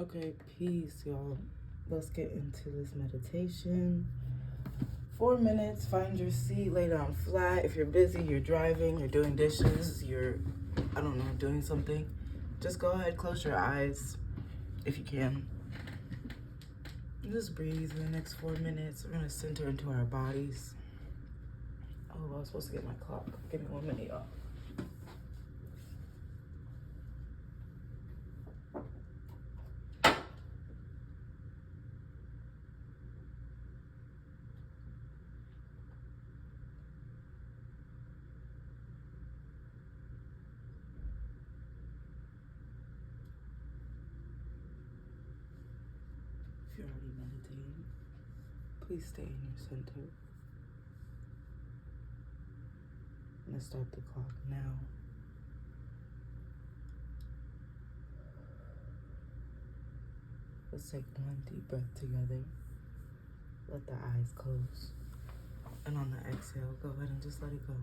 Okay, peace, y'all. Let's get into this meditation. 4 minutes, find your seat, lay down flat. If you're busy, you're driving, you're doing dishes, you're, I don't know, doing something, just go ahead, close your eyes if you can. Just breathe in the next 4 minutes. We're gonna center into our bodies. Oh, I was supposed to get my clock. Give me 1 minute, y'all. If you're already meditating, please stay in your center. I'm gonna start the clock now. Let's take one deep breath together. Let the eyes close. And on the exhale, go ahead and just let it go.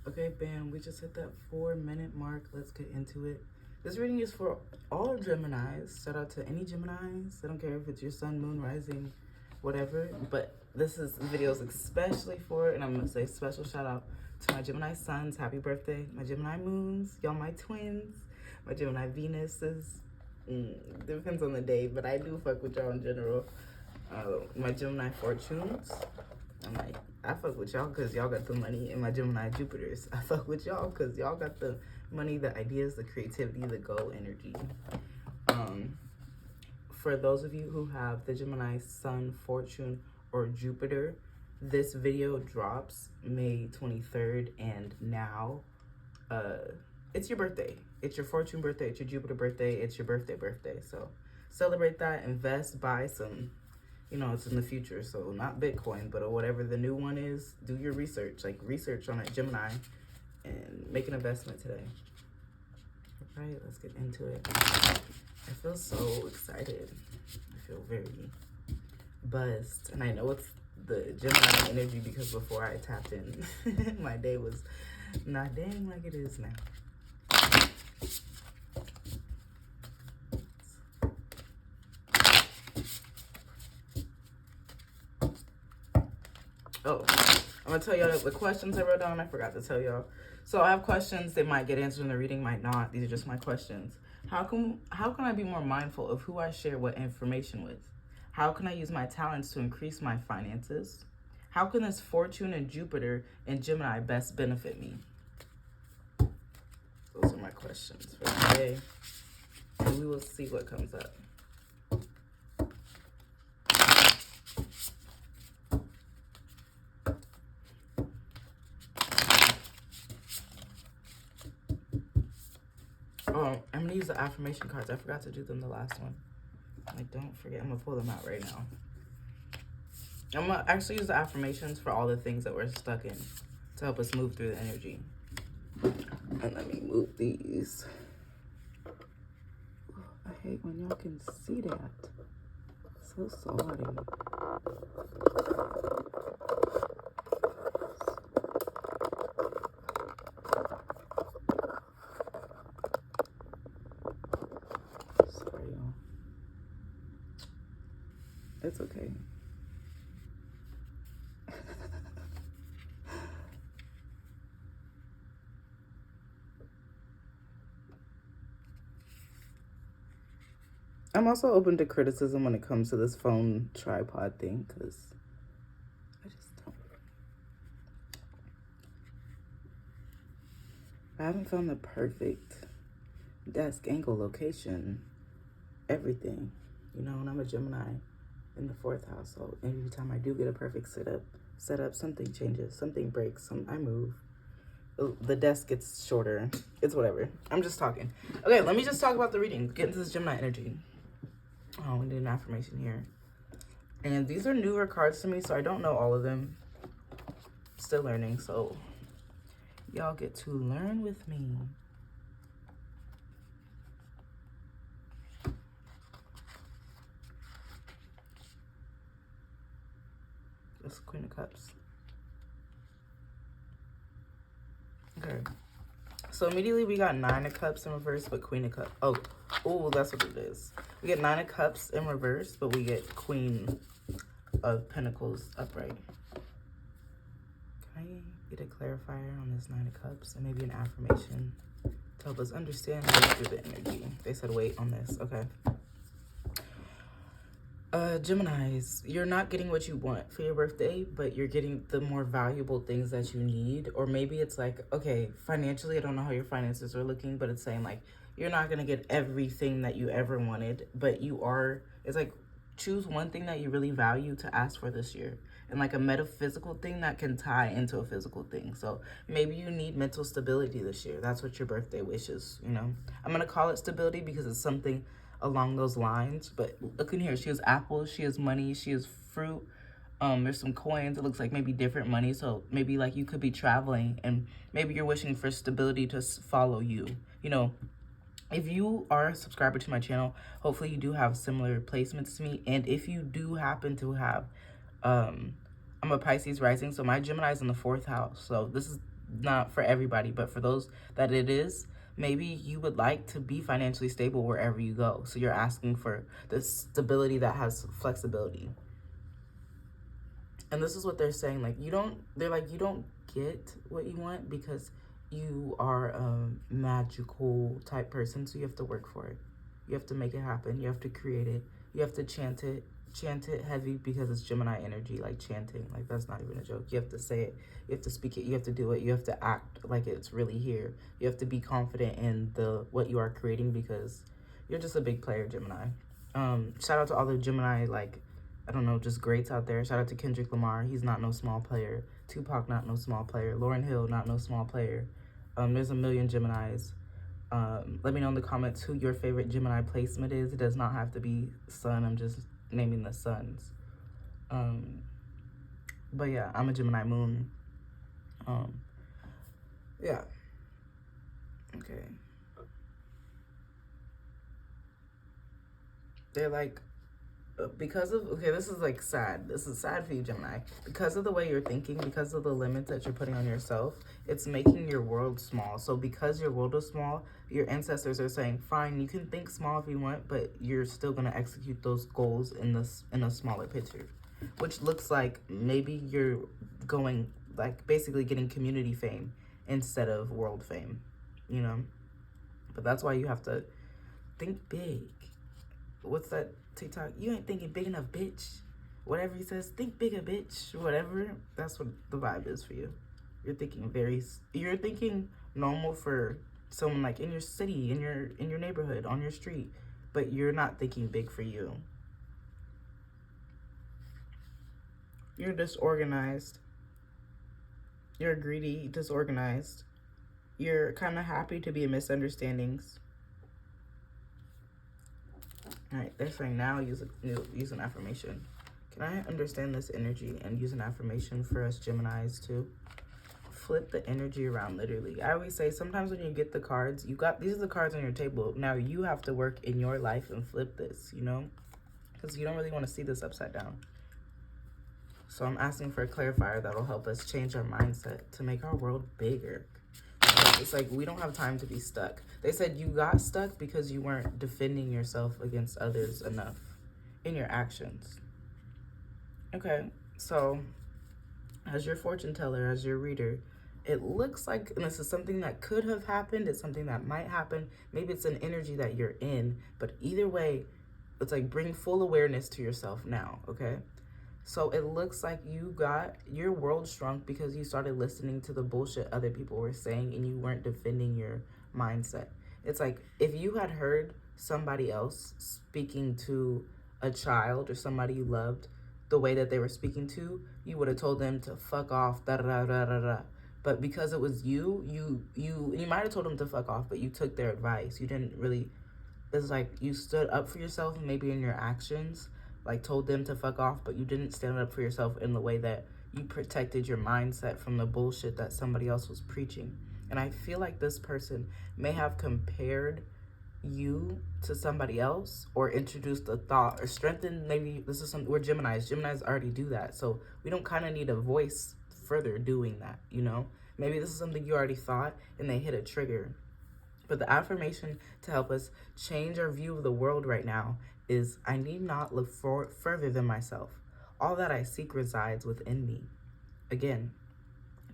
Okay, bam, we just hit that 4-minute mark. Let's get into it. This reading is for all Geminis. Shout out to any Geminis. I don't care if it's your sun, moon, rising, whatever. But this video is especially for, and I'm going to say special shout out to my Gemini suns. Happy birthday. My Gemini moons. Y'all my twins. My Gemini Venuses. Depends on the day, but I do fuck with y'all in general. My Gemini fortunes. I fuck with y'all because y'all got the money, and my Gemini Jupiters. I fuck with y'all because y'all got the money, the ideas, the creativity, the go energy. For those of you who have the Gemini Sun, Fortune, or Jupiter, this video drops May 23rd, and now it's your birthday. It's your Fortune birthday, it's your Jupiter birthday, it's your birthday. So celebrate that, invest, buy some. You know, it's in the future, so not Bitcoin, but whatever the new one is, do your research. Like, research on it, Gemini, and make an investment today. All right, let's get into it. I feel so excited. I feel very buzzed. And I know it's the Gemini energy because before I tapped in, my day was not dang like it is now. Oh, I'm gonna tell y'all the questions I wrote down. I forgot to tell y'all. So I have questions. They might get answered in the reading, might not. These are just my questions. How can I be more mindful of who I share what information with? How can I use my talents to increase my finances? How can this Fortune and Jupiter and Gemini best benefit me? Those are my questions for today. And we will see what comes up. Oh, I'm gonna use the affirmation cards. I forgot to do them the last one. Like, don't forget. I'm gonna pull them out right now. I'm gonna actually use the affirmations for all the things that we're stuck in to help us move through the energy. And let me move these. I hate when y'all can see that. So sorry. It's okay. I'm also open to criticism when it comes to this phone tripod thing, because I just don't. I haven't found the perfect desk angle, location, everything. You know, and I'm a Gemini in the 4th house, so every time I do get a perfect setup, something changes, something breaks, I move. The desk gets shorter. It's whatever. I'm just talking. Okay, let me just talk about the reading. Get into this Gemini energy. Oh, we did an affirmation here. And these are newer cards to me, so I don't know all of them. Still learning, so y'all get to learn with me. That's Queen of Cups. Okay. So immediately we got 9 of Cups in reverse, but Queen of Cups. Oh, that's what it is. We get 9 of Cups in reverse, but we get Queen of Pentacles upright. Can I get a clarifier on this 9 of Cups and maybe an affirmation to help us understand how to do the energy? They said wait on this. Okay. Geminis, you're not getting what you want for your birthday, but you're getting the more valuable things that you need. Or maybe it's like, okay, financially, I don't know how your finances are looking, but it's saying like, you're not going to get everything that you ever wanted, but you are, it's like, choose one thing that you really value to ask for this year. And like a metaphysical thing that can tie into a physical thing. So maybe you need mental stability this year. That's what your birthday wish is, you know. I'm going to call it stability because it's something along those lines. But look in here. She has apples. She has money. She has fruit. There's some coins. It looks like maybe different money. So maybe like you could be traveling and maybe you're wishing for stability to follow you. You know, if you are a subscriber to my channel, hopefully you do have similar placements to me. And if you do happen to have, I'm a Pisces rising, so my Gemini is in the 4th house. So this is not for everybody, but for those that it is, maybe you would like to be financially stable wherever you go. So you're asking for the stability that has flexibility. And this is what they're saying. Like, you don't get what you want because you are a magical type person. So you have to work for it. You have to make it happen. You have to create it. You have to chant it heavy because it's Gemini energy, like chanting. Like, that's not even a joke. You have to say it. You have to speak it. You have to do it. You have to act like it's really here. You have to be confident in what you are creating because you're just a big player, Gemini. Shout out to all the Gemini, like, I don't know, just greats out there. Shout out to Kendrick Lamar. He's not no small player. Tupac, not no small player. Lauryn Hill, not no small player. There's a million Geminis. Let me know in the comments who your favorite Gemini placement is. It does not have to be sun. I'm just naming the suns. But yeah, I'm a Gemini moon. Yeah. Okay. They're like, because of, okay, this is like sad. This is sad for you, Gemini. Because of the way you're thinking, because of the limits that you're putting on yourself, it's making your world small. So because your world is small, your ancestors are saying, fine, you can think small if you want, but you're still going to execute those goals in a smaller picture, which looks like maybe you're going, like, basically getting community fame instead of world fame, you know? But that's why you have to think big. What's that TikTok? You ain't thinking big enough, bitch. Whatever he says, think bigger, bitch. Whatever. That's what the vibe is for you. You're thinking normal for someone like in your city, in your neighborhood, on your street, but you're not thinking big for you. You're disorganized. You're greedy, disorganized. You're kind of happy to be in misunderstandings. All right, they're saying now use an affirmation. Can I understand this energy and use an affirmation for us Geminis too? Flip the energy around, literally. I always say sometimes when you get the cards, these are the cards on your table. Now you have to work in your life and flip this, you know? Because you don't really want to see this upside down. So I'm asking for a clarifier that'll help us change our mindset to make our world bigger. It's like we don't have time to be stuck. They said you got stuck because you weren't defending yourself against others enough in your actions. Okay, so as your fortune teller, as your reader, it looks like, and this is something that could have happened, it's something that might happen, maybe it's an energy that you're in, but either way, it's like bring full awareness to yourself now, okay? So it looks like your world shrunk because you started listening to the bullshit other people were saying and you weren't defending your mindset. It's like if you had heard somebody else speaking to a child or somebody you loved the way that they were speaking to, you would have told them to fuck off, da da da da da. But because it was you might have told them to fuck off, but you took their advice. You didn't really, it's like you stood up for yourself maybe in your actions, like told them to fuck off, but you didn't stand up for yourself in the way that you protected your mindset from the bullshit that somebody else was preaching. And I feel like this person may have compared you to somebody else or introduced a thought or strengthened, maybe this is something, we're Geminis already do that. So we don't kind of need a voice further doing that, you know? Maybe this is something you already thought and they hit a trigger. But the affirmation to help us change our view of the world right now is, I need not look further than myself. All that I seek resides within me. Again,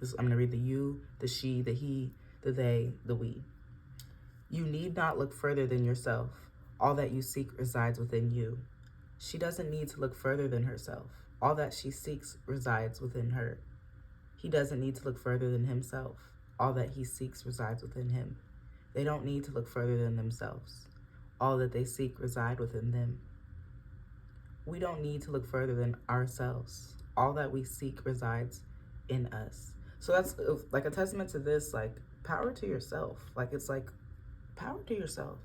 I'm going to read the you, the she, the he, the they, the we. You need not look further than yourself. All that you seek resides within you. She doesn't need to look further than herself. All that she seeks resides within her. He doesn't need to look further than himself. All that he seeks resides within him. They don't need to look further than themselves. All that they seek reside within them. We don't need to look further than ourselves. All that we seek resides in us. So that's like a testament to this, like power to yourself. Like it's like power to yourself.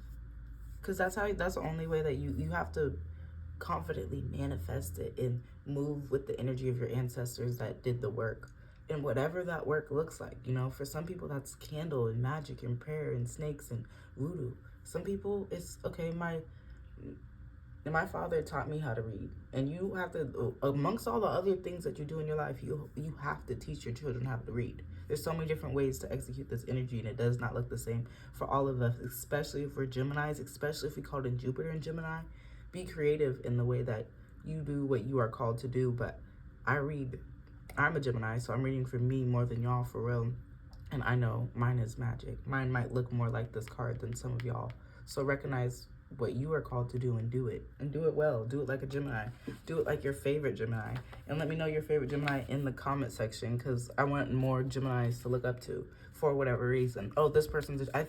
Because that's the only way that you have to confidently manifest it and move with the energy of your ancestors that did the work. And whatever that work looks like, you know, for some people that's candle and magic and prayer and snakes and voodoo. Some people it's okay. My father taught me how to read, and you have to, amongst all the other things that you do in your life, you have to teach your children how to read. There's so many different ways to execute this energy, and it does not look the same for all of us, especially for Geminis, especially if we called in Jupiter and Gemini. Be creative in the way that you do what you are called to do. But I'm a Gemini, so I'm reading for me more than y'all, for real. And I know mine is magic. Mine might look more like this card than some of y'all. So recognize what you are called to do and do it. And do it well. Do it like a Gemini. Do it like your favorite Gemini. And let me know your favorite Gemini in the comment section, because I want more Geminis to look up to for whatever reason. Oh, this person's, I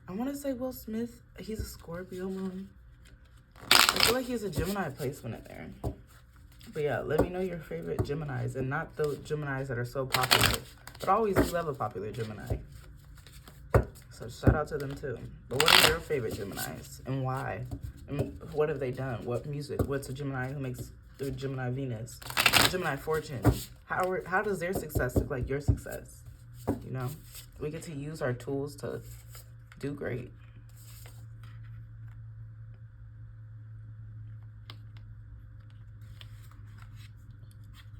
want to say Will Smith. He's a Scorpio moon. I feel like he's a Gemini placement in there. But yeah, let me know your favorite Geminis, and not the Geminis that are so popular. But I always love a popular Gemini. So shout out to them too. But what are your favorite Geminis and why? And what have they done? What music? What's a Gemini who makes the Gemini Venus? Gemini Fortune. How does their success look like your success? You know? We get to use our tools to do great.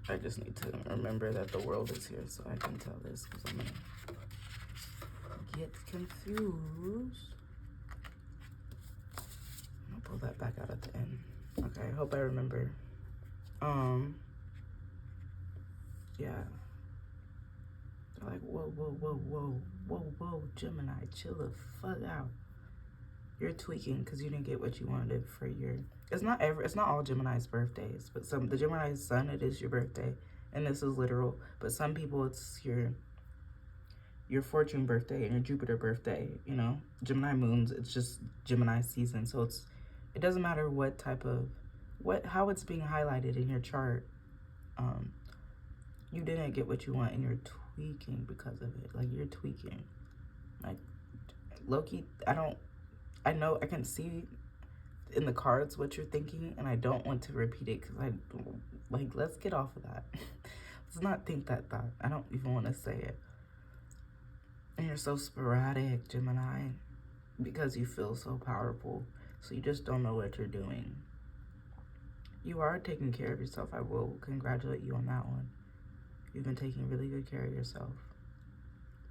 I just need to remember that the world is here so I can tell this, because I'm going to get confused. I'll pull that back out at the end. Okay, I hope I remember. Yeah. They're like, whoa, Gemini, chill the fuck out. You're tweaking because you didn't get what you wanted for your... It's not all Gemini's birthdays, but the Gemini's sun, it is your birthday, and this is literal. But some people, it's your Fortune birthday and your Jupiter birthday. You know, Gemini moons, it's just Gemini season. So it doesn't matter what type of how it's being highlighted in your chart. You didn't get what you want, and you're tweaking because of it. Like, you're tweaking. Like, low-key, I know I can see in the cards what you're thinking, and I don't want to repeat it because let's get off of that. Let's not think that thought. I don't even want to say it. And you're so sporadic, Gemini, because you feel so powerful. So you just don't know what you're doing. You are taking care of yourself. I will congratulate you on that one. You've been taking really good care of yourself.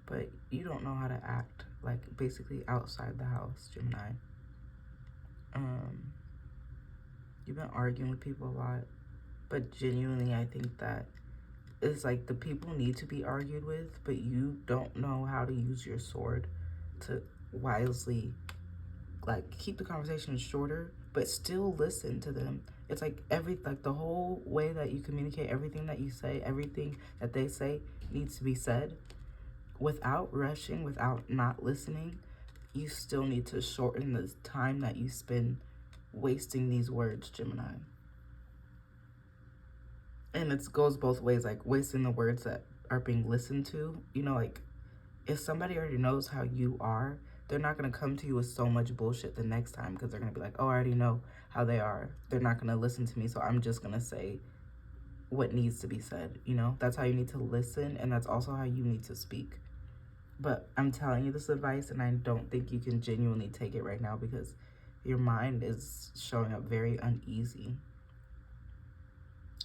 But you don't know how to act, like, basically outside the house, Gemini. You've been arguing with people a lot, but genuinely, I think that it's like the people need to be argued with, but you don't know how to use your sword to wisely, like, keep the conversation shorter, but still listen to them. It's like the whole way that you communicate, everything that you say, everything that they say needs to be said without rushing, without not listening. You still need to shorten the time that you spend wasting these words, Gemini. And it goes both ways, like wasting the words that are being listened to. You know, like, if somebody already knows how you are, they're not going to come to you with so much bullshit the next time, because they're going to be like, oh, I already know how they are. They're not going to listen to me, so I'm just going to say what needs to be said, you know? That's how you need to listen, and that's also how you need to speak. But I'm telling you this advice, and I don't think you can genuinely take it right now, because your mind is showing up very uneasy.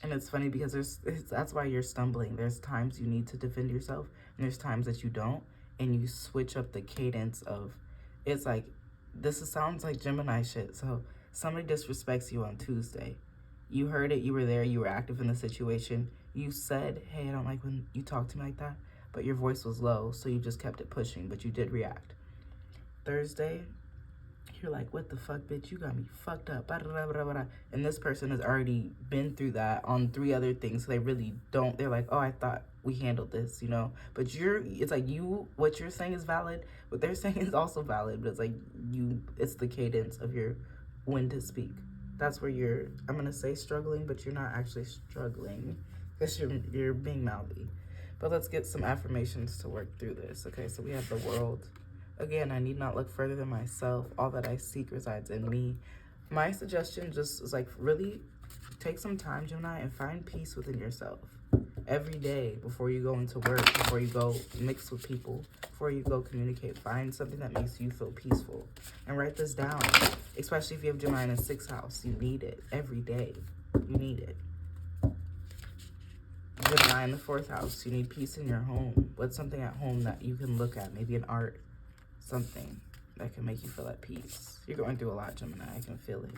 And it's funny because that's why you're stumbling. There's times you need to defend yourself, and there's times that you don't, and you switch up the cadence of, it's like, sounds like Gemini shit. So somebody disrespects you on Tuesday. You heard it, you were there, you were active in the situation. You said, hey, I don't like when you talk to me like that, but your voice was low, so you just kept it pushing, but you did react. Thursday, you're like, what the fuck, bitch? You got me fucked up. And this person has already been through that on 3 other things, so they really don't. They're like, oh, I thought we handled this, you know? But it's like what you're saying is valid. What they're saying is also valid, but it's like it's the cadence of your when to speak. That's where I'm going to say struggling, but you're not actually struggling because you're being mouthy. But let's get some affirmations to work through this. Okay, so we have the world. Again, I need not look further than myself. All that I seek resides in me. My suggestion just is like, really take some time, Gemini, and find peace within yourself. Every day before you go into work, before you go mix with people, before you go communicate, find something that makes you feel peaceful. And write this down, especially if you have Gemini in the 6th house. You need it every day. You need it. Gemini in the 4th house. You need peace in your home. What's something at home that you can look at? Maybe an art, something that can make you feel at peace. You're going through a lot, Gemini. I can feel it.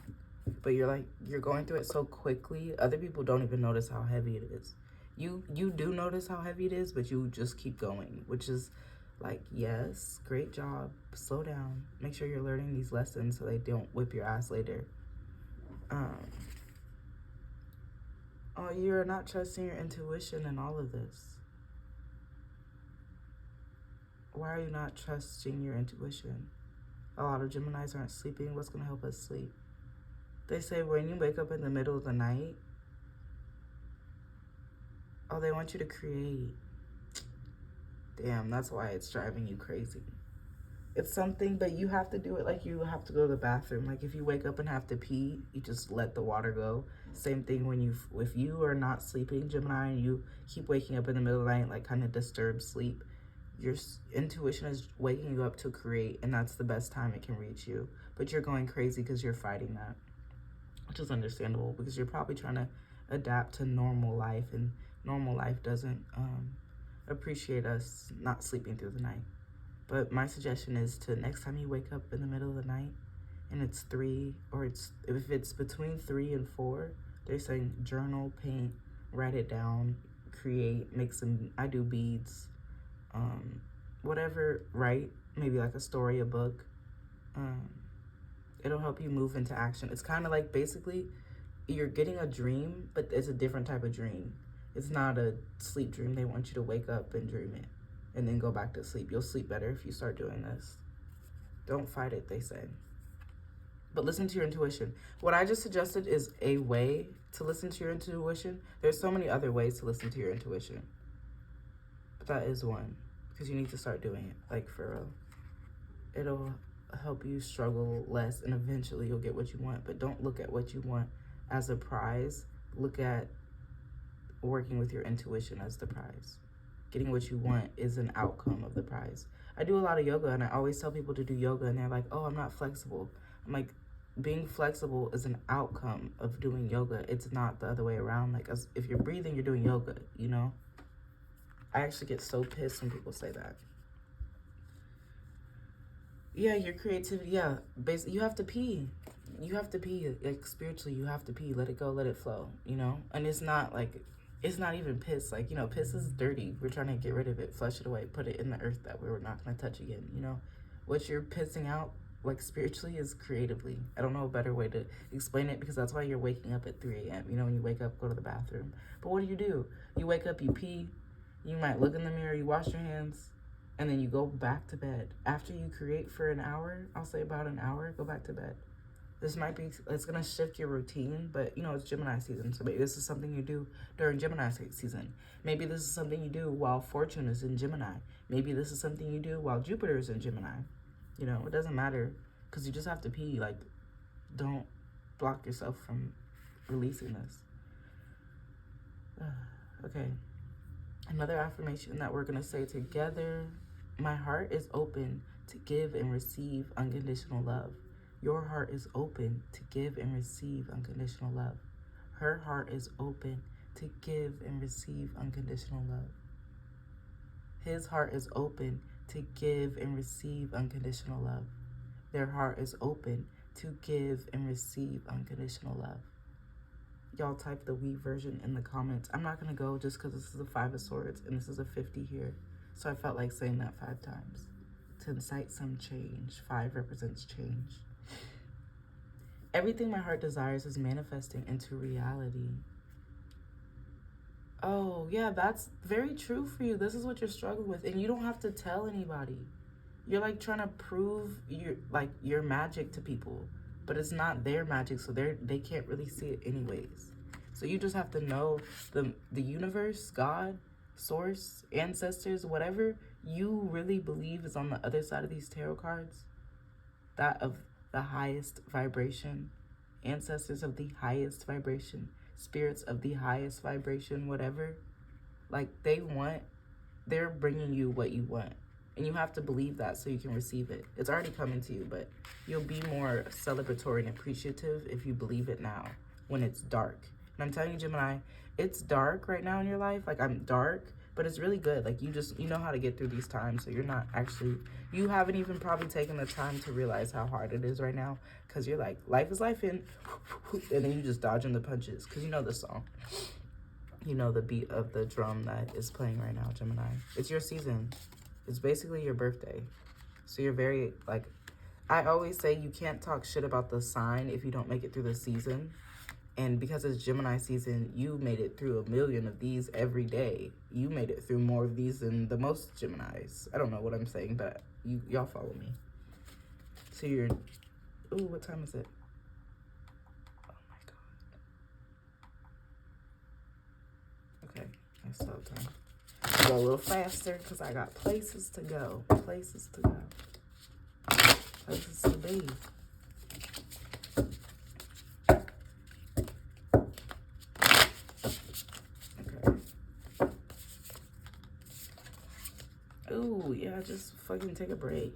But you're going through it so quickly. Other people don't even notice how heavy it is. You do notice how heavy it is, but you just keep going, which is like, yes, great job. Slow down. Make sure you're learning these lessons so they don't whip your ass later. Oh, you're not trusting your intuition in all of this. Why are you not trusting your intuition? A lot of Geminis aren't sleeping. What's going to help us sleep? They say when you wake up in the middle of the night, oh, they want you to create. Damn, that's why it's driving you crazy. It's something, but you have to do it like you have to go to the bathroom. Like if you wake up and have to pee, you just let the water go. Same thing when if you are not sleeping, Gemini, and you keep waking up in the middle of the night, like kind of disturbed sleep, your intuition is waking you up to create, and that's the best time it can reach you. But you're going crazy because you're fighting that, which is understandable because you're probably trying to adapt to normal life, and normal life doesn't appreciate us not sleeping through the night. But my suggestion is to next time you wake up in the middle of the night and it's 3, or if it's between 3 and 4, they're saying journal, paint, write it down, create, make some, I do beads, whatever, write, maybe like a story, a book. It'll help you move into action. It's kind of like basically you're getting a dream, but it's a different type of dream. It's not a sleep dream. They want you to wake up and dream it and then go back to sleep. You'll sleep better if you start doing this. Don't fight it, they say. But listen to your intuition. What I just suggested is a way to listen to your intuition. There's so many other ways to listen to your intuition, but that is one, because you need to start doing it, like for real. It'll help you struggle less, and eventually you'll get what you want. But don't look at what you want as a prize. Look at working with your intuition as the prize. Getting what you want is an outcome of the prize. I do a lot of yoga, and I always tell people to do yoga, and they're like, oh, I'm not flexible. I'm like, being flexible is an outcome of doing yoga. It's not the other way around. Like, if you're breathing, you're doing yoga, you know? I actually get so pissed when people say that. Yeah, your creativity, yeah. Basically, you have to pee. You have to pee. Like, spiritually, you have to pee. Let it go, let it flow, you know? And it's not like, it's not even piss. Like, you know, piss is dirty. We're trying to get rid of it, flush it away, put it in the earth that we're not going to touch again, you know? What you're pissing out, like, spiritually is creatively. I don't know a better way to explain it, because that's why you're waking up at 3 a.m. You know, when you wake up, go to the bathroom. But what do? You wake up, you pee, you might look in the mirror, you wash your hands, and then you go back to bed. After you create for an hour, I'll say about an hour, go back to bed. This might be, it's going to shift your routine, but, you know, it's Gemini season, so maybe this is something you do during Gemini season. Maybe this is something you do while Fortune is in Gemini. Maybe this is something you do while Jupiter is in Gemini. You know, it doesn't matter, because you just have to pee. Like, don't block yourself from releasing this. Okay. Another affirmation that we're going to say together. My heart is open to give and receive unconditional love. Your heart is open to give and receive unconditional love. Her heart is open to give and receive unconditional love. His heart is open to give and receive unconditional love. Their heart is open to give and receive unconditional love. Y'all type the we version in the comments. I'm not going to go just because this is a 5 of Swords and this is a 50 here. So I felt like saying that 5 times to incite some change. 5 represents change. Everything my heart desires is manifesting into reality. Oh, yeah, that's very true for you. This is what you're struggling with, and you don't have to tell anybody. You're like trying to prove your magic to people, but it's not their magic, so they can't really see it anyways. So you just have to know the universe, God, source, ancestors, whatever you really believe is on the other side of these tarot cards, that of the highest vibration, ancestors of the highest vibration, spirits of the highest vibration, whatever, like they're bringing you what you want. And you have to believe that so you can receive it. It's already coming to you, but you'll be more celebratory and appreciative if you believe it now when it's dark. And I'm telling you, Gemini, it's dark right now in your life. Like, I'm dark, but it's really good. Like, you know how to get through these times. So you're not actually, you haven't even probably taken the time to realize how hard it is right now. Because you're like, life is life, and then you just dodging the punches. Because you know the song. You know the beat of the drum that is playing right now, Gemini. It's your season. It's basically your birthday. So you're very, like, I always say you can't talk shit about the sign if you don't make it through the season. And because it's Gemini season, you made it through a million of these every day. You made it through more of these than the most Geminis. I don't know what I'm saying, but y'all follow me. So you're, ooh, what time is it? Oh my God. Okay, I still have time. Go a little faster because I got places to go. Places to go. Places to be. Ooh, yeah, just fucking take a break.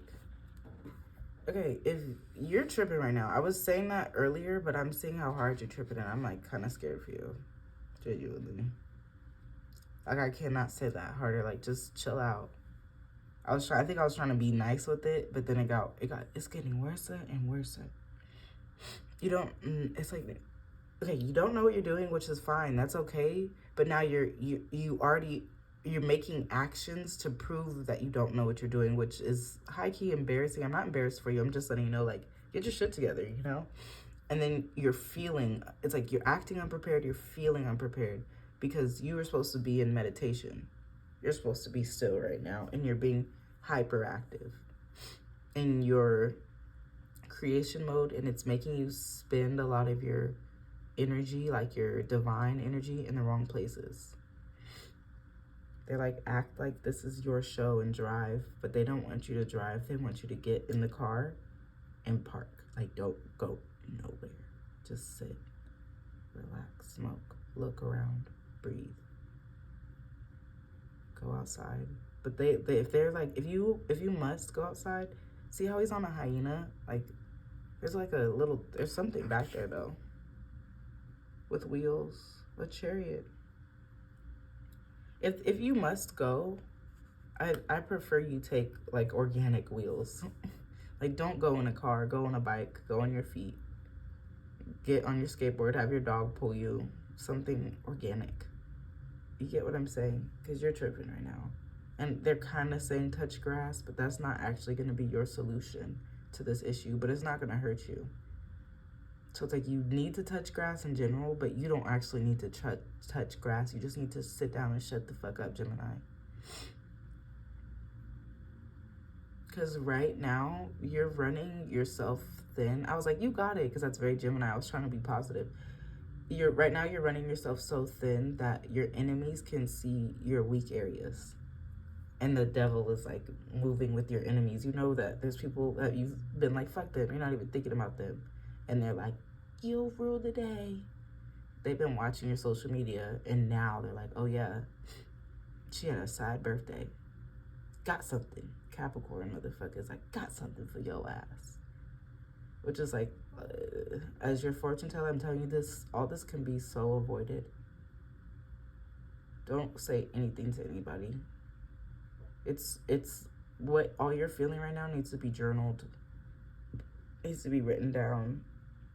Okay, if you're tripping right now, I was saying that earlier, but I'm seeing how hard you're tripping, and I'm, like, kind of scared for you. Genuinely. Like, I cannot say that harder. Like, just chill out. I think I was trying to be nice with it, but then it's getting worse and worse. You don't, it's like, okay, you don't know what you're doing, which is fine. That's okay. But now you're making actions to prove that you don't know what you're doing, which is high-key embarrassing. I'm not embarrassed for you. I'm just letting you know, like, get your shit together, you know? And then you're feeling, it's like you're acting unprepared, you're feeling unprepared because you were supposed to be in meditation. You're supposed to be still right now, and you're being hyperactive in your creation mode, and it's making you spend a lot of your energy, like your divine energy, in the wrong places. They like act like this is your show and drive, but they don't want you to drive. They want you to get in the car and park. Like, don't go nowhere. Just sit, relax, smoke, look around, breathe, go outside. But they if they're like, if you must go outside, see how he's on a hyena? Like, there's something back there though, with wheels, a chariot. If you must go, I prefer you take, like, organic wheels. Like, don't go in a car, go on a bike, go on your feet, get on your skateboard, have your dog pull you, something organic. You get what I'm saying? Because you're tripping right now. And they're kind of saying touch grass, but that's not actually going to be your solution to this issue, but it's not going to hurt you. So it's like you need to touch grass in general, but you don't actually need to touch grass. You just need to sit down and shut the fuck up, Gemini. Because right now, you're running yourself thin. I was like, you got it, because that's very Gemini. I was trying to be positive. Right now, you're running yourself so thin that your enemies can see your weak areas. And the devil is, like, moving with your enemies. You know that there's people that you've been like, fuck them. You're not even thinking about them. And they're like, you'll rule the day. They've been watching your social media, and now they're like, oh yeah, she had a side birthday. Got something. Capricorn motherfuckers, like, got something for your ass. Which is like, as your fortune teller, I'm telling you this, all this can be so avoided. Don't say anything to anybody. It's what all you're feeling right now needs to be journaled, needs to be written down,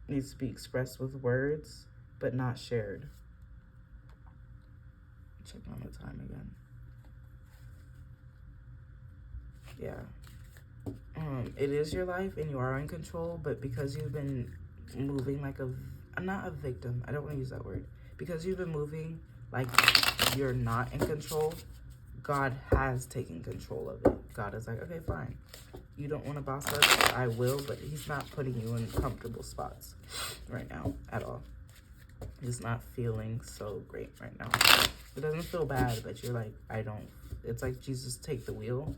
needs to be expressed with words, but not shared. Check on the time again. Yeah. It is your life and you are in control, but because you've been moving like not a victim, I don't want to use that word, because you've been moving like you're not in control, God has taken control of it. God is like, okay, fine. You don't want to boss us, I will, but he's not putting you in comfortable spots right now at all. Just not feeling so great right now. It doesn't feel bad, but you're like, it's like Jesus take the wheel,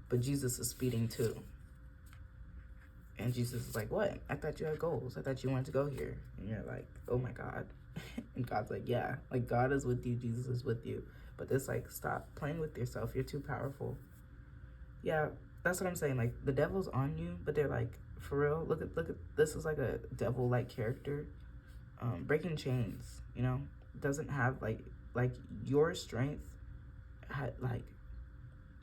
but Jesus is speeding too. And Jesus is like, what? I thought you had goals. I thought you wanted to go here. And you're like, oh my God. And God's like, yeah, like God is with you, Jesus is with you. But it's like, stop playing with yourself. You're too powerful. Yeah, that's what I'm saying. Like, the devil's on you, but they're like, for real, look at this is like a devil-like character. Breaking chains, you know? doesn't have like your strength. Like,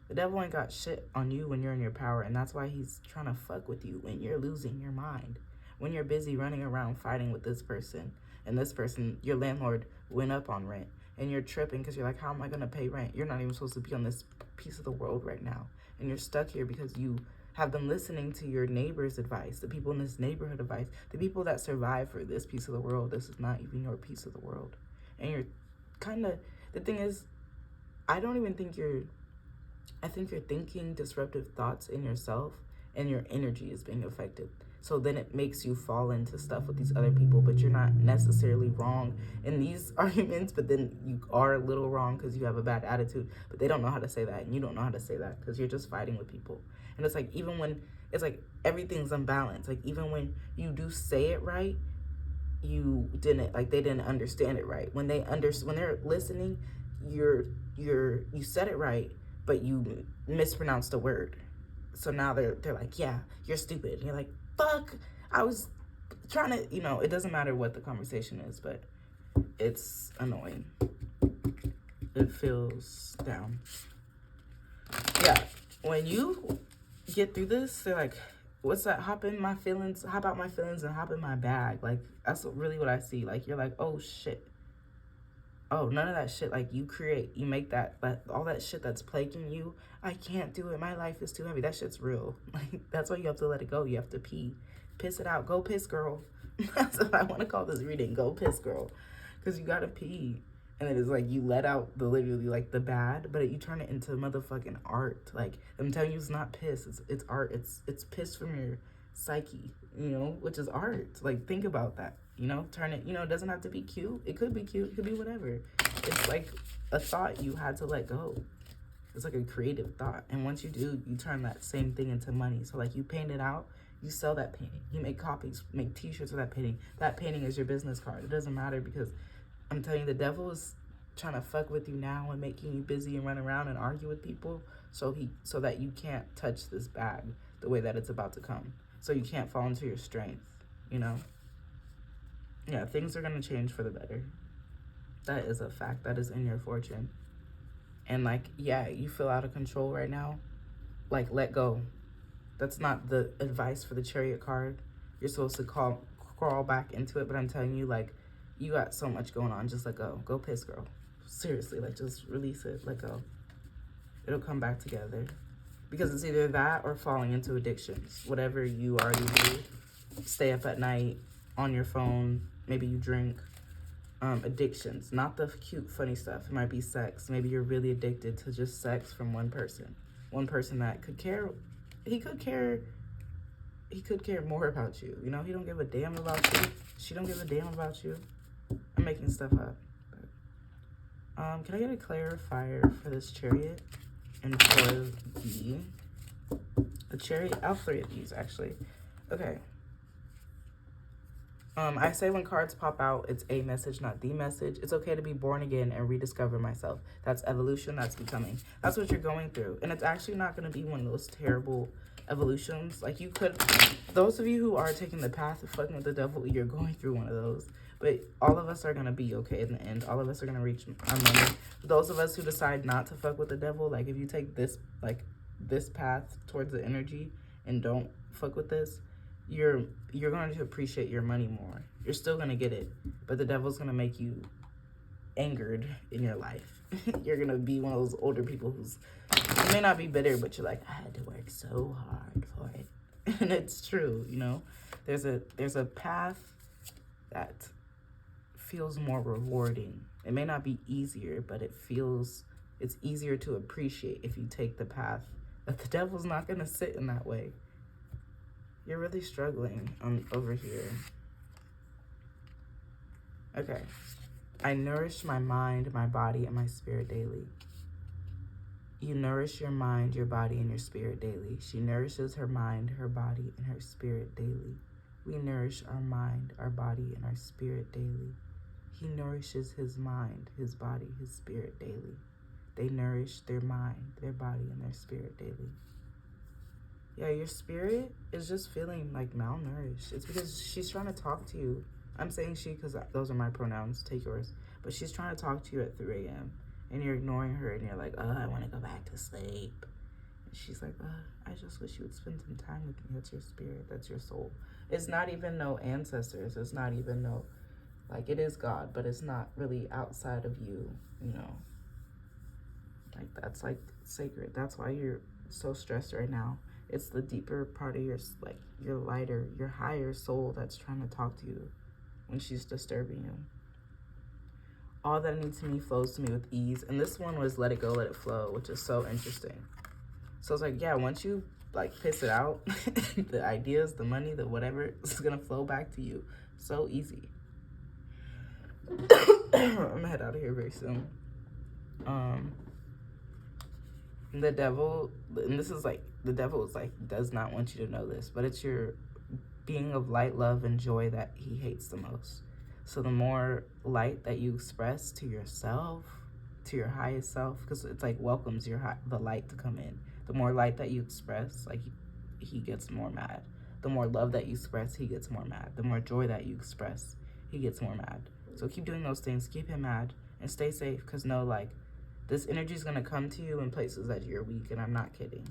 the devil ain't got shit on you when you're in your power, and that's why he's trying to fuck with you when you're losing your mind, when you're busy running around fighting with this person, and this person, your landlord, went up on rent, and you're tripping because you're like, how am I gonna pay rent? You're not even supposed to be on this piece of the world right now, and you're stuck here because you have been listening to your neighbor's advice, the people in this neighborhood advice, the people that survive for this piece of the world. This is not even your piece of the world. And you're kind of, the thing is, I think you're thinking disruptive thoughts in yourself, and your energy is being affected. So then it makes you fall into stuff with these other people, but you're not necessarily wrong in these arguments, but then you are a little wrong because you have a bad attitude, but they don't know how to say that, and you don't know how to say that because you're just fighting with people. And it's like, even when it's like everything's unbalanced, like even when you do say it right, they didn't understand it right. When they're listening, you said it right, but you mispronounced a word. So now they're like, yeah, you're stupid. And you're like, fuck, I was trying to, it doesn't matter what the conversation is, but it's annoying. It feels down. Yeah, when you get through this, they're like, what's that? Hop out my feelings and hop in my bag. Like, that's really what I see. Like, you're like, oh shit. Oh, none of that shit. Like, you make that all that shit that's plaguing you. I can't do it. My life is too heavy. That shit's real. Like, that's why you have to let it go. You have to pee. Piss it out. Go piss, girl. That's what I want to call this reading. Go piss, girl. Because you gotta pee. And it is like, you let out literally like the bad, but you turn it into motherfucking art. Like, I'm telling you, it's not piss. It's art. It's piss from your psyche, which is art. Like, think about that. Turn it, it doesn't have to be cute. It could be cute. It could be whatever. It's like a thought you had to let go. It's like a creative thought. And once you do, you turn that same thing into money. So like, you paint it out, you sell that painting. You make copies, make t-shirts of that painting. That painting is your business card. It doesn't matter, because I'm telling you, the devil is trying to fuck with you now and making you busy and run around and argue with people so that you can't touch this bag the way that it's about to come. So you can't fall into your strength, Yeah, things are going to change for the better. That is a fact. That is in your fortune. And like, yeah, you feel out of control right now. Like, let go. That's not the advice for the Chariot card. You're supposed to crawl back into it, but I'm telling you, like, you got so much going on. Just let go. Go piss, girl. Seriously, like, just release it. Let go. It'll come back together. Because it's either that or falling into addictions. Whatever you already do. Stay up at night, on your phone. Maybe you drink. Addictions. Not the cute, funny stuff. It might be sex. Maybe you're really addicted to just sex from one person. One person that could care. He could care more about you. He don't give a damn about you. She don't give a damn about you. I'm making stuff up. But, can I get a clarifier for this Chariot? And for the Chariot? All three of these, actually. Okay. I say when cards pop out, it's a message, not the message. It's okay to be born again and rediscover myself. That's evolution. That's becoming. That's what you're going through. And it's actually not going to be one of those terrible evolutions. Like, those of you who are taking the path of fucking with the devil, you're going through one of those. But all of us are going to be okay in the end. All of us are going to reach our money. Those of us who decide not to fuck with the devil, like, if you take this path towards the energy and don't fuck with this, you're going to appreciate your money more. You're still going to get it, but the devil's going to make you angered in your life. You're going to be one of those older people you may not be bitter, but you're like, I had to work so hard for it. And it's true, There's a path that feels more rewarding. It may not be easier, but it's easier to appreciate if you take the path. But the devil's not going to sit in that way. You're really struggling over here. Okay. I nourish my mind, my body, and my spirit daily. You nourish your mind, your body, and your spirit daily. She nourishes her mind, her body, and her spirit daily. We nourish our mind, our body, and our spirit daily. He nourishes his mind, his body, his spirit daily. They nourish their mind, their body, and their spirit daily. Yeah, your spirit is just feeling like malnourished. It's because she's trying to talk to you. I'm saying she because those are my pronouns. Take yours. but she's trying to talk to you at 3 a.m. and you're ignoring her and you're like, I want to go back to sleep. And she's like, I just wish you would spend some time with me. That's your spirit. That's your soul. It's not even no ancestors. It's not even no, like, it is God, but it's not really outside of you, you know. Like, that's like sacred. That's why you're so stressed right now. It's the deeper part of your, like, your lighter, your higher soul that's trying to talk to you when she's disturbing you. All that I need to me flows to me with ease. And this one was let it go, let it flow, which is so interesting. So it's like, yeah, once you, like, piss it out, the ideas, the money, the whatever, it's going to flow back to you. So easy. I'm going to head out of here very soon. The devil, and this is like, the devil is like, does not want you to know this, but it's your being of light, love, and joy that he hates the most. So the more light that you express to yourself, to your highest self, because it's like welcomes the light to come in. The more light that you express, like, he gets more mad. The more love that you express, he gets more mad. The more joy that you express, he gets more mad. So keep doing those things, keep him mad, and stay safe, because know, like, this energy is going to come to you in places that you're weak, and I'm not kidding.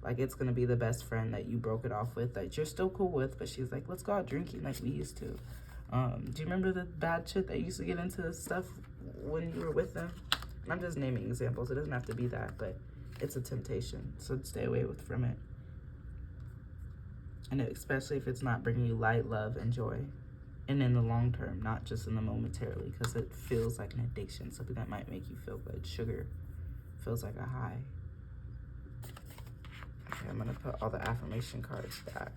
Like, it's going to be the best friend that you broke it off with, that you're still cool with, but she's like, let's go out drinking like we used to. Do you remember the bad shit that you used to get into stuff when you were with them? I'm just naming examples. It doesn't have to be that, but it's a temptation. So stay away from it. And especially if it's not bringing you light, love, and joy. And in the long term, not just in the momentarily, because it feels like an addiction, something that might make you feel good. Sugar feels like a high. Okay, I'm going to put all the affirmation cards back.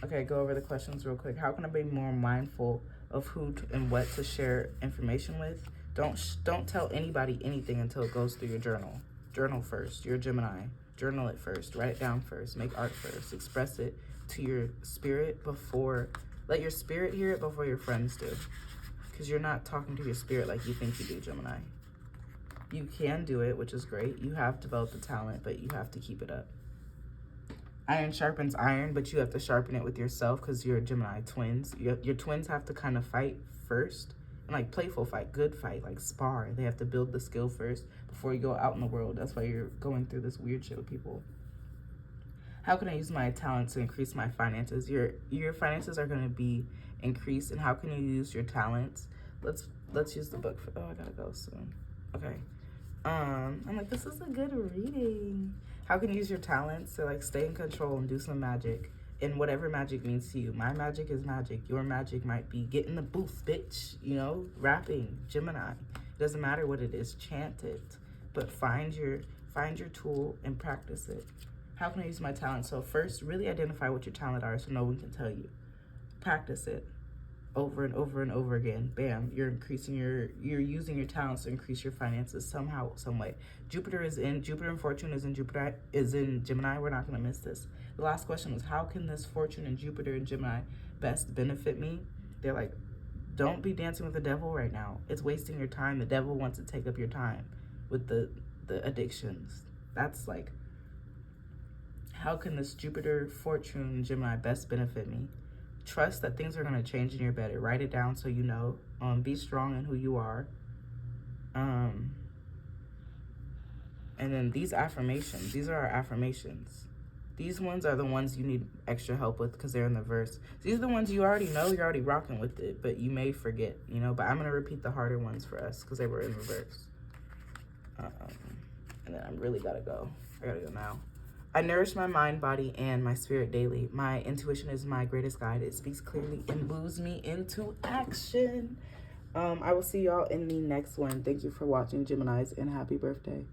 Okay, go over the questions real quick. How can I be more mindful of who and what to share information with? Don't tell anybody anything until it goes through your journal. Journal first. You're a Gemini. Journal it first. Write it down first. Make art first. Express it to your spirit before. Let your spirit hear it before your friends do. Because you're not talking to your spirit like you think you do, Gemini. You can do it, which is great. You have developed the talent, but you have to keep it up. Iron sharpens iron, but you have to sharpen it with yourself because you're Gemini twins. Your twins have to kind of fight first. And like playful fight, good fight, like spar. They have to build the skill first before you go out in the world. That's why you're going through this weird shit with people. How can I use my talent to increase my finances? Your finances are going to be increased. And how can you use your talents? Let's use the book for, I gotta go soon. Okay. I'm like, this is a good reading. How can you use your talents to like stay in control and do some magic? And whatever magic means to you. My magic is magic. Your magic might be get in the booth, bitch. You know, rapping, Gemini. It doesn't matter what it is, chant it. But find your tool and practice it. How can I use my talent? So first, really identify what your talent are so no one can tell you. Practice it over and over and over again. Bam, you're using your talents to increase your finances somehow, some way. Jupiter and Fortune is in Gemini. We're not going to miss this. The last question was, how can this Fortune and Jupiter and Gemini best benefit me? They're like, don't be dancing with the devil right now. It's wasting your time. The devil wants to take up your time with the addictions. That's like, how can this Jupiter, Fortune, and Gemini best benefit me? Trust that things are going to change in your better. Write it down so you know. Be strong in who you are. And then these affirmations. These are our affirmations. These ones are the ones you need extra help with because they're in the verse. These are the ones you already know. You're already rocking with it. But you may forget, you know. But I'm going to repeat the harder ones for us because they were in reverse. And then I really got to go. I got to go now. I nourish my mind, body, and my spirit daily. My intuition is my greatest guide. It speaks clearly and moves me into action. I will see y'all in the next one. Thank you for watching, Geminis, and happy birthday.